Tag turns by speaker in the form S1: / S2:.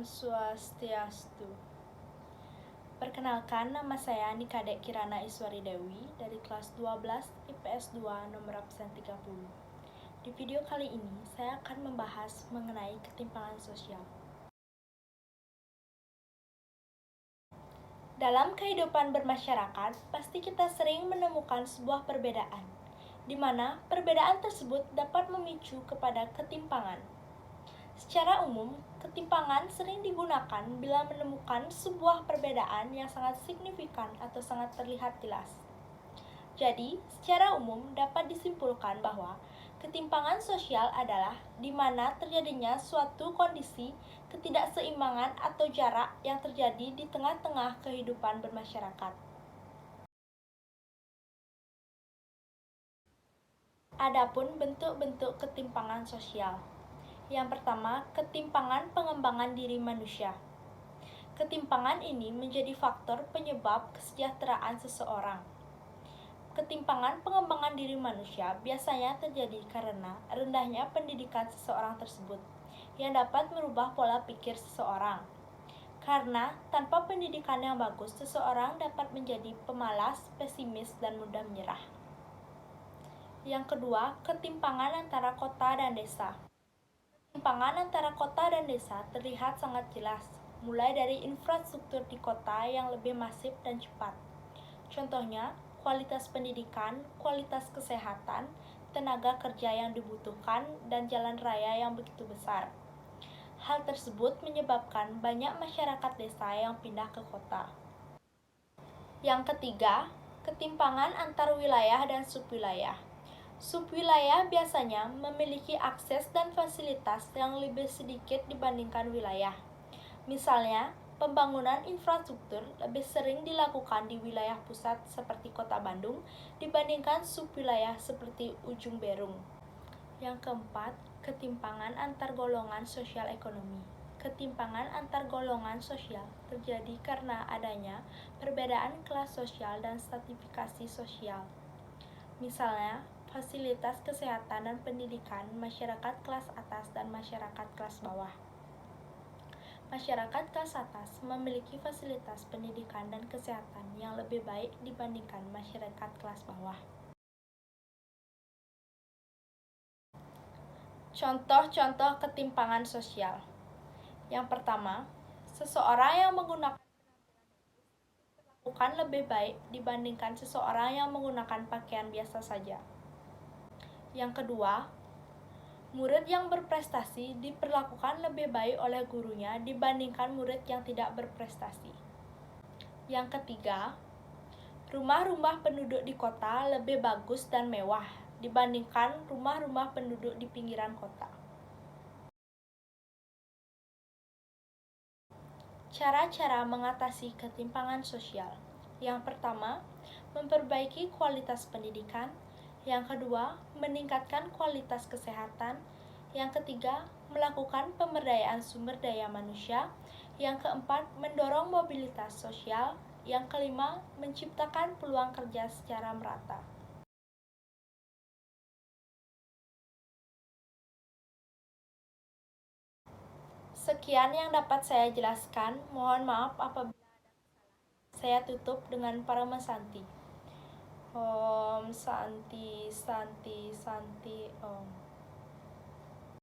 S1: Om Swastiastu. Perkenalkan, nama saya Nikadek Kirana Iswari Dewi dari kelas 12 IPS 2 nomor absen 30. Di video kali ini, saya akan membahas mengenai ketimpangan sosial. Dalam kehidupan bermasyarakat, pasti kita sering menemukan sebuah perbedaan, di mana perbedaan tersebut dapat memicu kepada ketimpangan. Secara umum, ketimpangan sering digunakan bila menemukan sebuah perbedaan yang sangat signifikan atau sangat terlihat jelas. Jadi, secara umum dapat disimpulkan bahwa ketimpangan sosial adalah di mana terjadinya suatu kondisi ketidakseimbangan atau jarak yang terjadi di tengah-tengah kehidupan bermasyarakat. Adapun bentuk-bentuk ketimpangan sosial. Yang pertama, ketimpangan pengembangan diri manusia. Ketimpangan ini menjadi faktor penyebab kesejahteraan seseorang. Ketimpangan pengembangan diri manusia biasanya terjadi karena rendahnya pendidikan seseorang tersebut, yang dapat merubah pola pikir seseorang. Karena tanpa pendidikan yang bagus, seseorang dapat menjadi pemalas, pesimis, dan mudah menyerah. Yang kedua, ketimpangan antara kota dan desa. Ketimpangan antara kota dan desa terlihat sangat jelas, mulai dari infrastruktur di kota yang lebih masif dan cepat. Contohnya, kualitas pendidikan, kualitas kesehatan, tenaga kerja yang dibutuhkan, dan jalan raya yang begitu besar. Hal tersebut menyebabkan banyak masyarakat desa yang pindah ke kota. Yang ketiga, ketimpangan antar wilayah dan subwilayah. Subwilayah biasanya memiliki akses dan fasilitas yang lebih sedikit dibandingkan wilayah. Misalnya, pembangunan infrastruktur lebih sering dilakukan di wilayah pusat seperti Kota Bandung dibandingkan subwilayah seperti Ujung Berung. Yang keempat, ketimpangan antar golongan sosial ekonomi. Ketimpangan antar golongan sosial terjadi karena adanya perbedaan kelas sosial dan stratifikasi sosial. Misalnya, fasilitas kesehatan dan pendidikan masyarakat kelas atas dan masyarakat kelas bawah. Masyarakat kelas atas memiliki fasilitas pendidikan dan kesehatan yang lebih baik dibandingkan masyarakat kelas bawah. Contoh-contoh ketimpangan sosial. Yang pertama, seseorang yang menggunakan bukan lebih baik dibandingkan seseorang yang menggunakan pakaian biasa saja. Yang kedua, murid yang berprestasi diperlakukan lebih baik oleh gurunya dibandingkan murid yang tidak berprestasi. Yang ketiga, rumah-rumah penduduk di kota lebih bagus dan mewah dibandingkan rumah-rumah penduduk di pinggiran kota. Cara-cara mengatasi ketimpangan sosial. Yang pertama, memperbaiki kualitas pendidikan. Yang kedua, meningkatkan kualitas kesehatan. Yang ketiga, melakukan pemberdayaan sumber daya manusia. Yang keempat, mendorong mobilitas sosial. Yang kelima, menciptakan peluang kerja secara merata. Sekian yang dapat saya jelaskan. Mohon maaf apabila saya tutup dengan Parama Santi. Om Santi Santi Santi Om.